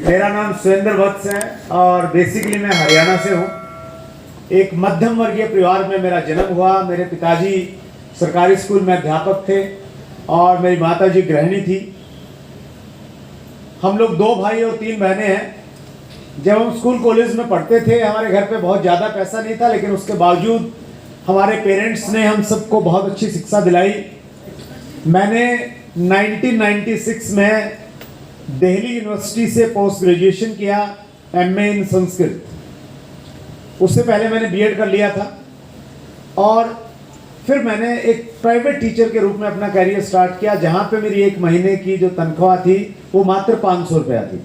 मेरा नाम सुरेंद्र वत्स है और बेसिकली मैं हरियाणा से हूँ। एक मध्यम वर्गीय परिवार में मेरा जन्म हुआ। मेरे पिताजी सरकारी स्कूल में अध्यापक थे और मेरी माताजी गृहिणी थी। हम लोग 2 भाई और 3 बहनें हैं। जब हम स्कूल कॉलेज में पढ़ते थे हमारे घर पे बहुत ज़्यादा पैसा नहीं था, लेकिन उसके बावजूद हमारे पेरेंट्स ने हम सबको बहुत अच्छी शिक्षा दिलाई। मैंने 1996 में दिल्ली यूनिवर्सिटी से पोस्ट ग्रेजुएशन किया, एमए इन संस्कृत। उससे पहले मैंने बीएड कर लिया था और फिर मैंने एक प्राइवेट टीचर के रूप में अपना करियर स्टार्ट किया, जहाँ पे मेरी 1 महीने की जो तनख्वाह थी वो मात्र 500 रुपया थी।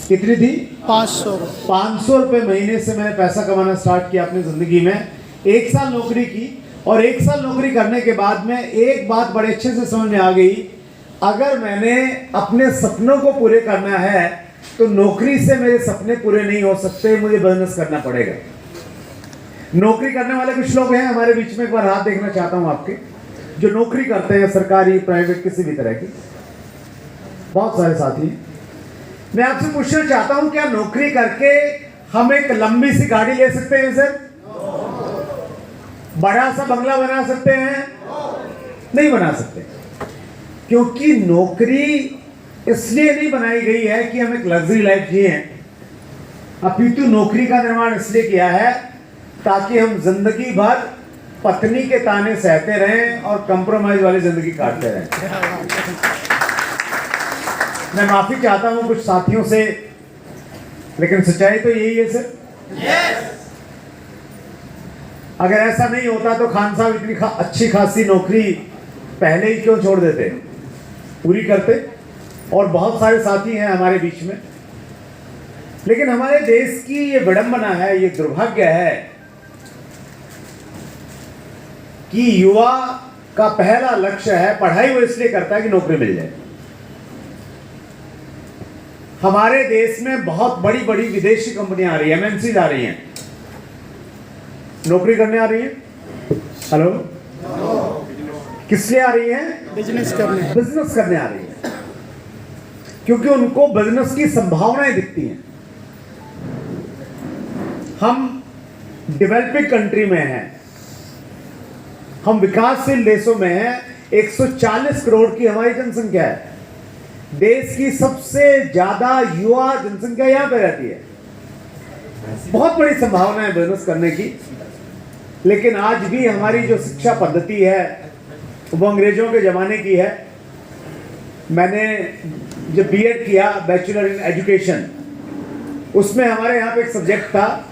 कितनी थी? 500 रुपये महीने से मैंने पैसा कमाना स्टार्ट किया अपनी ज़िंदगी में। 1 साल नौकरी की और 1 साल नौकरी करने के बाद में एक बात बड़े अच्छे से समझ में आ गई, अगर मैंने अपने सपनों को पूरे करना है तो नौकरी से मेरे सपने पूरे नहीं हो सकते, मुझे बिजनेस करना पड़ेगा। नौकरी करने वाले कुछ लोग हैं हमारे बीच में, एक बार हाथ देखना चाहता हूं आपके, जो नौकरी करते हैं, सरकारी प्राइवेट किसी भी तरह की। बहुत सारे साथी हैं। मैं आपसे पूछना चाहता हूं, क्या नौकरी करके हम एक लंबी सी गाड़ी ले सकते हैं सर? बड़ा सा बंगला बना सकते हैं? नहीं बना सकते, क्योंकि नौकरी इसलिए नहीं बनाई गई है कि हम एक लग्जरी लाइफ जिए, अपितु नौकरी का निर्माण इसलिए किया है ताकि हम जिंदगी भर पत्नी के ताने सहते रहें और कंप्रोमाइज वाली जिंदगी काटते रहें। मैं माफी चाहता हूं कुछ साथियों से, लेकिन सच्चाई तो यही है सर। अगर ऐसा नहीं होता तो खान साहब इतनी अच्छी खासी नौकरी पहले ही क्यों छोड़ देते, पूरी करते। और बहुत सारे साथी हैं हमारे बीच में। लेकिन हमारे देश की ये विडंबना है, ये दुर्भाग्य है कि युवा का पहला लक्ष्य है पढ़ाई, वो इसलिए करता है कि नौकरी मिल जाए। हमारे देश में बहुत बड़ी बड़ी विदेशी कंपनियां आ रही है, एमएनसीज आ रही हैं, नौकरी करने आ रही हैं। हेलो, किस लिए आ रही है? बिजनेस करने आ रही है, क्योंकि उनको बिजनेस की संभावनाएं दिखती हैं। हम डेवलपिंग कंट्री में हैं, हम विकासशील देशों में हैं। 140 करोड़ की हमारी जनसंख्या है। देश की सबसे ज्यादा युवा जनसंख्या यहां पे रहती है। बहुत बड़ी संभावना है बिजनेस करने की, लेकिन आज भी हमारी जो शिक्षा पद्धति है वो अंग्रेजों के जमाने की है। मैंने जब बीएड किया, बैचलर इन एजुकेशन, उसमें हमारे यहाँ पे एक सब्जेक्ट था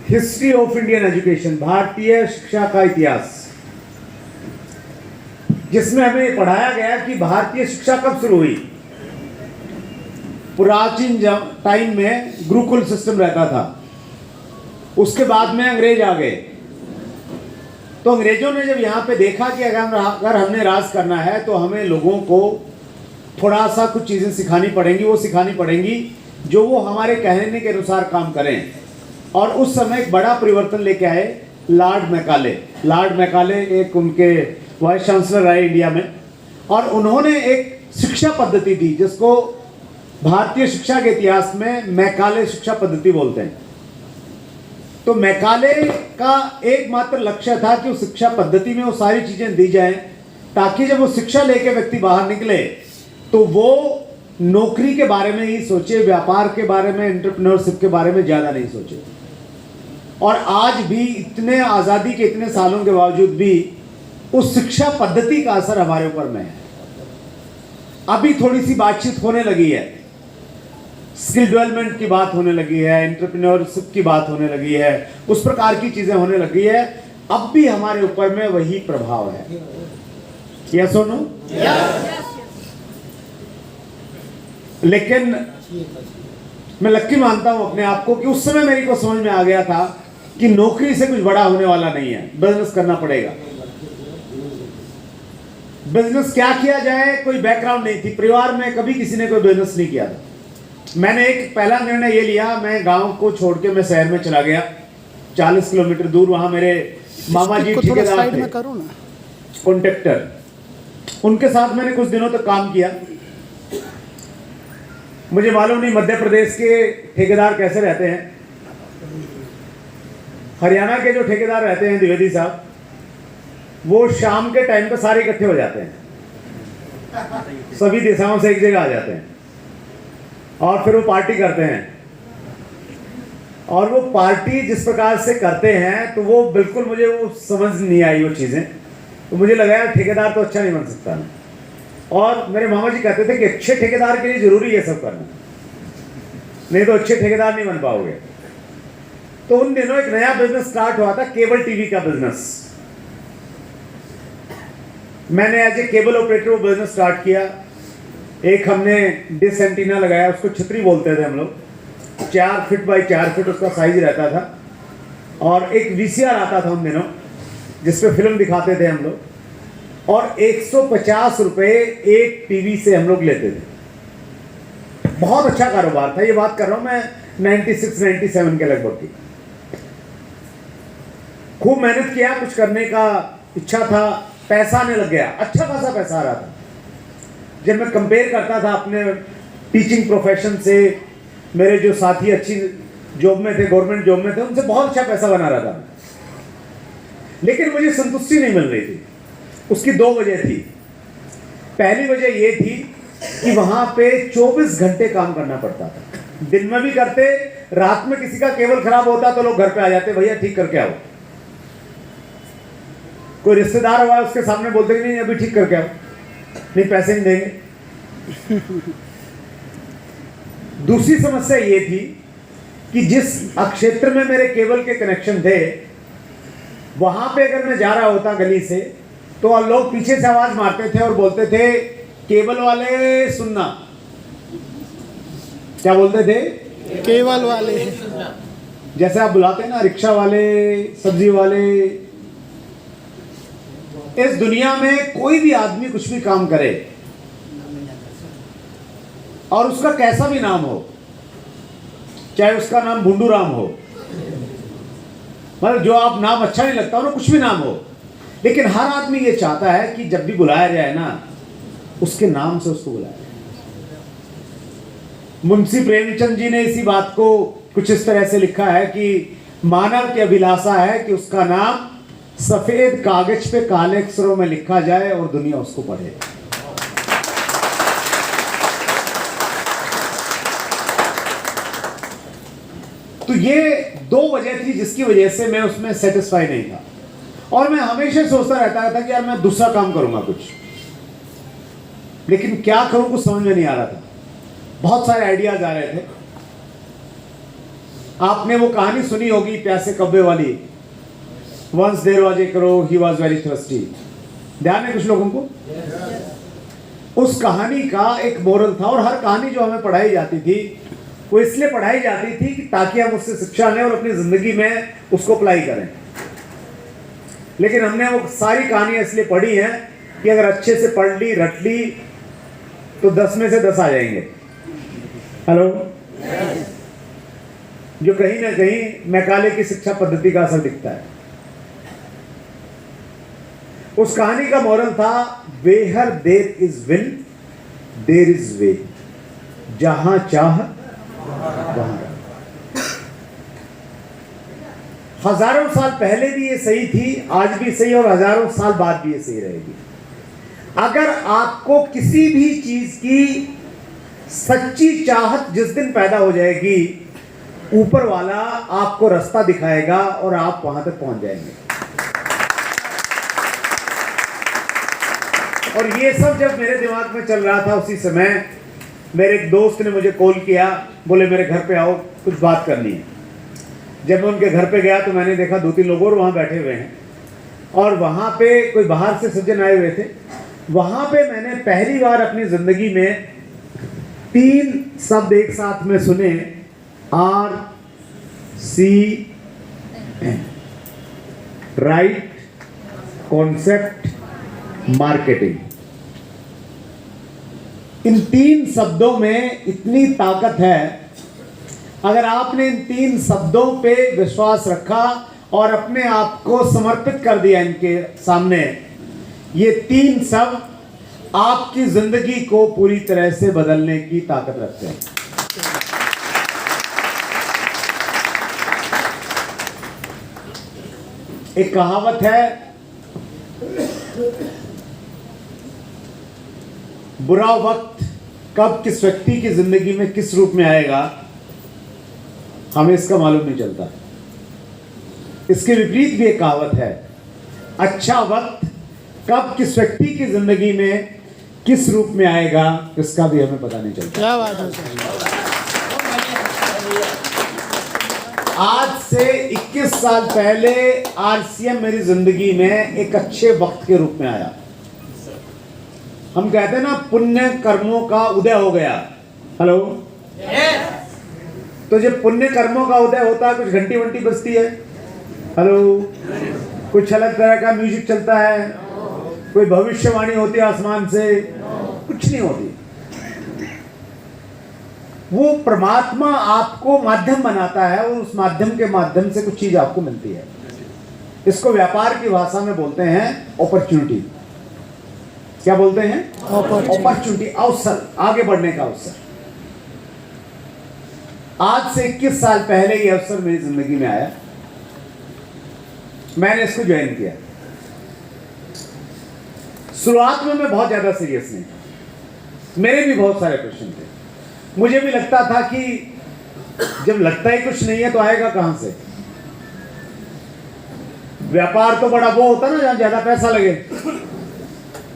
हिस्ट्री ऑफ इंडियन एजुकेशन, भारतीय शिक्षा का इतिहास, जिसमें हमें पढ़ाया गया कि भारतीय शिक्षा कब शुरू हुई। प्राचीन टाइम में गुरुकुल सिस्टम रहता था, उसके बाद में अंग्रेज आ गए। तो अंग्रेजों ने जब यहाँ पे देखा कि अगर हमने राज करना है तो हमें लोगों को थोड़ा सा कुछ चीज़ें सिखानी पड़ेंगी, वो सिखानी पड़ेंगी जो वो हमारे कहने के अनुसार काम करें। और उस समय एक बड़ा परिवर्तन लेके आए लॉर्ड मैकाले। लॉर्ड मैकाले एक उनके वाइस चांसलर रहे इंडिया में, और उन्होंने एक शिक्षा पद्धति दी जिसको भारतीय शिक्षा के इतिहास में मैकाले शिक्षा पद्धति बोलते हैं। तो मैकाले का एकमात्र लक्ष्य था कि उस शिक्षा पद्धति में वो सारी चीजें दी जाएं ताकि जब वो शिक्षा लेके व्यक्ति बाहर निकले तो वो नौकरी के बारे में ही सोचे, व्यापार के बारे में, एंटरप्रेन्योरशिप के बारे में ज्यादा नहीं सोचे। और आज भी इतने आजादी के इतने सालों के बावजूद भी उस शिक्षा पद्धति का असर हमारे ऊपर में है। अभी थोड़ी सी बातचीत होने लगी है, स्किल डेवलपमेंट की बात होने लगी है, एंटरप्रेन्योरशिप की बात होने लगी है, उस प्रकार की चीजें होने लगी है। अब भी हमारे ऊपर में वही प्रभाव है। यस और नो? लेकिन मैं लक्की मानता हूं अपने आप को कि उस समय मेरे को समझ में आ गया था कि नौकरी से कुछ बड़ा होने वाला नहीं है, बिजनेस करना पड़ेगा। बिजनेस क्या किया जाए, कोई बैकग्राउंड नहीं थी, परिवार में कभी किसी ने कोई बिजनेस नहीं किया था। मैंने एक पहला निर्णय ये लिया, मैं गांव को छोड़ के मैं शहर में चला गया, 40 किलोमीटर दूर। वहां मेरे मामा जी ठेकेदार थे, कॉन्ट्रैक्टर, उनके साथ मैंने कुछ दिनों तक काम किया। मुझे मालूम नहीं मध्य प्रदेश के ठेकेदार कैसे रहते हैं, हरियाणा के जो ठेकेदार रहते हैं द्विवेदी साहब, वो शाम के टाइम पे सारे इकट्ठे हो जाते हैं, सभी दिशाओं से एक जगह आ जाते हैं और फिर वो पार्टी करते हैं। और वो पार्टी जिस प्रकार से करते हैं तो वो बिल्कुल मुझे वो समझ नहीं आई वो चीज़ें। तो मुझे लगा यार ठेकेदार तो अच्छा नहीं बन सकता ना। और मेरे मामा जी कहते थे कि अच्छे ठेकेदार के लिए जरूरी है सब करना, नहीं तो अच्छे ठेकेदार नहीं बन पाओगे। तो उन दिनों एक नया बिजनेस स्टार्ट हुआ था, केबल टीवी का बिजनेस। मैंने एज ए केबल ऑपरेटर वो बिजनेस स्टार्ट किया। एक हमने डिश एंटीना लगाया, उसको छतरी बोलते थे हम लोग, 4 फीट बाई 4 फीट उसका साइज रहता था। और एक वीसीआर आता था उन दिनों जिसपे फिल्म दिखाते थे हम लोग, और 150 रुपए एक टीवी से हम लोग लेते थे। बहुत अच्छा कारोबार था, ये बात कर रहा हूं मैं 96-97 के लगभग की। खूब मेहनत किया, कुछ करने का इच्छा था, पैसा आने लग गया, अच्छा खासा पैसा आ रहा था। जब मैं कंपेयर करता था अपने टीचिंग प्रोफेशन से, मेरे जो साथी अच्छी जॉब में थे, गवर्नमेंट जॉब में थे, उनसे बहुत अच्छा पैसा बना रहा था, लेकिन मुझे संतुष्टि नहीं मिल रही थी। उसकी 2 वजह थी। पहली वजह ये थी कि वहां पे 24 घंटे काम करना पड़ता था। दिन में भी करते, रात में किसी का केबल खराब होता तो लोग घर पे आ जाते, भैया ठीक करके आओ। कोई रिश्तेदार हुआ उसके सामने बोलते कि नहीं अभी ठीक करके आओ, नहीं पैसे नहीं देंगे। दूसरी समस्या ये थी कि जिस क्षेत्र में मेरे केबल के कनेक्शन थे, वहां पे अगर मैं जा रहा होता गली से तो लोग पीछे से आवाज मारते थे और बोलते थे केबल वाले सुनना। क्या बोलते थे? केबल वाले। जैसे आप बुलाते हैं ना रिक्शा वाले, सब्जी वाले। इस दुनिया में कोई भी आदमी कुछ भी काम करे और उसका कैसा भी नाम हो, चाहे उसका नाम भुंडू राम हो, मतलब जो आप नाम अच्छा नहीं लगता हो ना, कुछ भी नाम हो, लेकिन हर आदमी ये चाहता है कि जब भी बुलाया जाए ना उसके नाम से उसको बुलाया जाए। मुंशी प्रेमचंद जी ने इसी बात को कुछ इस तरह से लिखा है कि मानव की अभिलाषा है कि उसका नाम सफेद कागज पे काले अक्षरों में लिखा जाए और दुनिया उसको पढ़े। तो ये 2 वजह थी जिसकी वजह से मैं उसमें सेटिस्फाई नहीं था। और मैं हमेशा सोचता रहता था कि यार मैं दूसरा काम करूंगा कुछ, लेकिन क्या करूं कुछ समझ में नहीं आ रहा था। बहुत सारे आइडियाज आ रहे थे। आपने वो कहानी सुनी होगी प्यासे कब्बे वाली, once there was a crow he was very thirsty. ध्यान है कुछ लोगों को? उस कहानी का एक मोरल था। और हर कहानी जो हमें पढ़ाई जाती थी वो इसलिए पढ़ाई जाती थी कि ताकि हम उससे शिक्षा लें और अपनी जिंदगी में उसको अप्लाई करें। लेकिन हमने वो सारी कहानियां इसलिए पढ़ी हैं कि अगर अच्छे से पढ़ ली, रट ली तो 10 में से 10 आ जाएंगे। हेलो? जो कहीं ना कहीं मैकाले की शिक्षा पद्धति का असर दिखता है। उस कहानी का मोरल था, where there is will there is way. जहां चाह वहां। हजारों साल पहले भी ये सही थी, आज भी सही, और हजारों साल बाद भी ये सही रहेगी। अगर आपको किसी भी चीज की सच्ची चाहत जिस दिन पैदा हो जाएगी, ऊपर वाला आपको रास्ता दिखाएगा और आप वहां तक पहुंच जाएंगे। और ये सब जब मेरे दिमाग में चल रहा था, उसी समय मेरे एक दोस्त ने मुझे कॉल किया, बोले मेरे घर पे आओ, कुछ बात करनी है। जब मैं उनके घर पे गया तो मैंने देखा 2-3 लोग और वहाँ बैठे हुए हैं, और वहाँ पे कोई बाहर से सज्जन आए हुए थे। वहाँ पे मैंने पहली बार अपनी ज़िंदगी में 3 शब्द एक साथ में सुने, RCM, राइट कॉन्सेप्ट मार्केटिंग। इन 3 शब्दों में इतनी ताकत है। अगर आपने इन 3 शब्दों पे विश्वास रखा और अपने आप को समर्पित कर दिया इनके सामने, ये 3 शब्द आपकी जिंदगी को पूरी तरह से बदलने की ताकत रखते हैं। एक कहावत है, बुरा वक्त कब किस व्यक्ति की जिंदगी में किस रूप में आएगा हमें इसका मालूम नहीं चलता। इसके विपरीत भी एक कहावत है, अच्छा वक्त कब किस व्यक्ति की जिंदगी में किस रूप में आएगा इसका भी हमें पता नहीं चलता। क्या बात है। आज से 21 साल पहले आरसीएम मेरी जिंदगी में एक अच्छे वक्त के रूप में आया। हम कहते हैं ना, पुण्य कर्मों का उदय हो गया। हेलो, तो जब पुण्य कर्मों का उदय होता है, कुछ घंटी वंटी बजती है, हेलो, कुछ अलग तरह का म्यूजिक चलता है, कोई भविष्यवाणी होती है आसमान से, कुछ नहीं होती। वो परमात्मा आपको माध्यम बनाता है और उस माध्यम के माध्यम से कुछ चीज आपको मिलती है। इसको व्यापार की भाषा में बोलते हैं अपॉर्चुनिटी। क्या बोलते हैं? अपॉर्चुनिटी, अवसर, आगे बढ़ने का अवसर। आज से 21 साल पहले ये अवसर मेरी जिंदगी में आया, मैंने इसको ज्वाइन किया। शुरुआत में मैं बहुत ज्यादा सीरियस नहीं, मेरे भी बहुत सारे प्रश्न थे। मुझे भी लगता था कि जब लगता ही कुछ नहीं है तो आएगा कहां से। व्यापार तो बड़ा वो होता ना जहां ज्यादा पैसा लगे।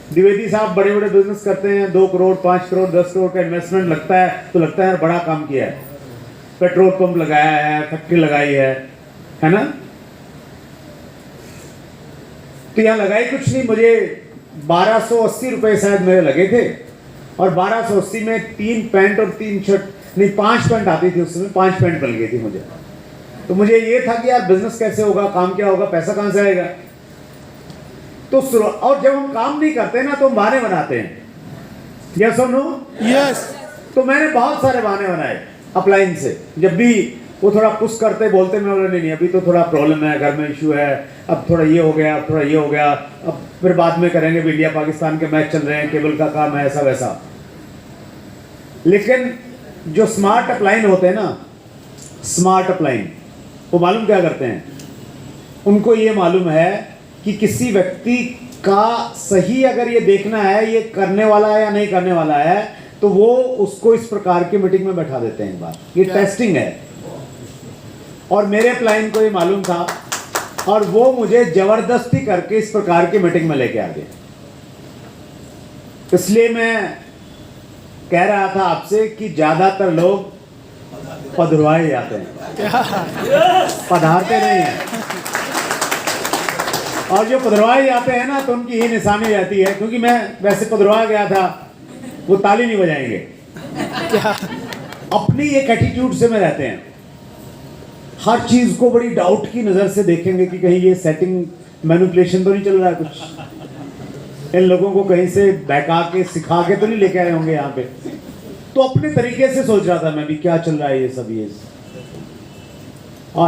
द्विवेदी साहब बड़े बड़े बिजनेस करते हैं, 2 करोड़ 5 करोड़ 10 करोड़ का इन्वेस्टमेंट लगता है तो लगता है बड़ा काम किया है, पेट्रोल पंप लगाया है, फैक्ट्री लगाई है ना। तो यहां लगाई कुछ नहीं, मुझे 1280 रुपए शायद मेरे लगे थे और 1280 में 3 पैंट और 3 शर्ट, नहीं 5 पैंट आती थी उस समय, 5 पैंट बन गई थी मुझे। तो मुझे ये था कि यार बिजनेस कैसे होगा, काम क्या होगा, पैसा कहां से आएगा। तो और जब हम काम नहीं करते ना तो हम बहाने बनाते हैं। यस और नो? यस। तो मैंने बहुत सारे बहाने बनाए अपलाइन से। जब भी वो थोड़ा पुश करते बोलते, मैं बोला नहीं अभी तो थोड़ा प्रॉब्लम है, घर में इशू है, अब थोड़ा ये हो गया, अब थोड़ा ये हो गया, अब फिर बाद में करेंगे, इंडिया पाकिस्तान के मैच चल रहे हैं, केबल का काम है, ऐसा वैसा। लेकिन जो स्मार्ट अपलाइन होते हैं ना, स्मार्ट अपलाइन, वो मालूम क्या करते हैं? उनको ये मालूम है कि किसी व्यक्ति का सही अगर ये देखना है ये करने वाला है या नहीं करने वाला है, तो वो उसको इस प्रकार की मीटिंग में बैठा देते हैं। एक बार ये टेस्टिंग है और मेरे अपलाइन को ये मालूम था और वो मुझे जबरदस्ती करके इस प्रकार की मीटिंग में लेके आ गए। इसलिए मैं कह रहा था आपसे कि ज्यादातर लोग पधरवाए जाते हैं, पधारते नहीं हैं। और जो पधरवाए जाते हैं ना तो उनकी ही निशानी रहती है, क्योंकि मैं वैसे पधरवा गया था, वो ताली नहीं बजाएंगे। अपनी एक एटीट्यूड से में रहते हैं, हर चीज को बड़ी डाउट की नजर से देखेंगे कि कहीं ये सेटिंग मैनिपुलेशन तो नहीं चल रहा है, कुछ इन लोगों को कहीं से बहका के सिखा के तो नहीं लेके आए होंगे यहाँ पे। तो अपने तरीके से सोच रहा था मैं भी क्या चल रहा है ये सब ये।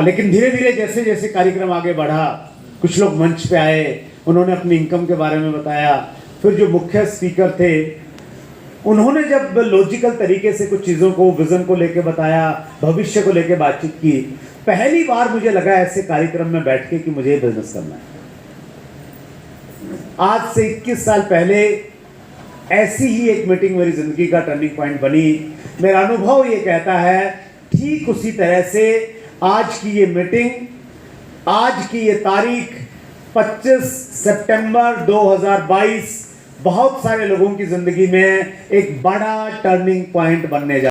लेकिन धीरे धीरे जैसे जैसे कार्यक्रम आगे बढ़ा, कुछ लोग मंच पे आए, उन्होंने अपनी इनकम के बारे में बताया। फिर जो मुख्य स्पीकर थे उन्होंने जब लॉजिकल तरीके से कुछ चीज़ों को, विजन को लेके बताया, भविष्य को लेके बातचीत की, पहली बार मुझे लगा ऐसे कार्यक्रम में बैठ के कि मुझे बिजनेस करना है। आज से 21 साल पहले ऐसी ही एक मीटिंग मेरी जिंदगी का टर्निंग पॉइंट बनी। मेरा अनुभव ये कहता है ठीक उसी तरह से आज की ये मीटिंग, आज की ये तारीख 25 सितंबर 2022 बहुत सारे लोगों की जिंदगी में एक बड़ा टर्निंग पॉइंट बनने जा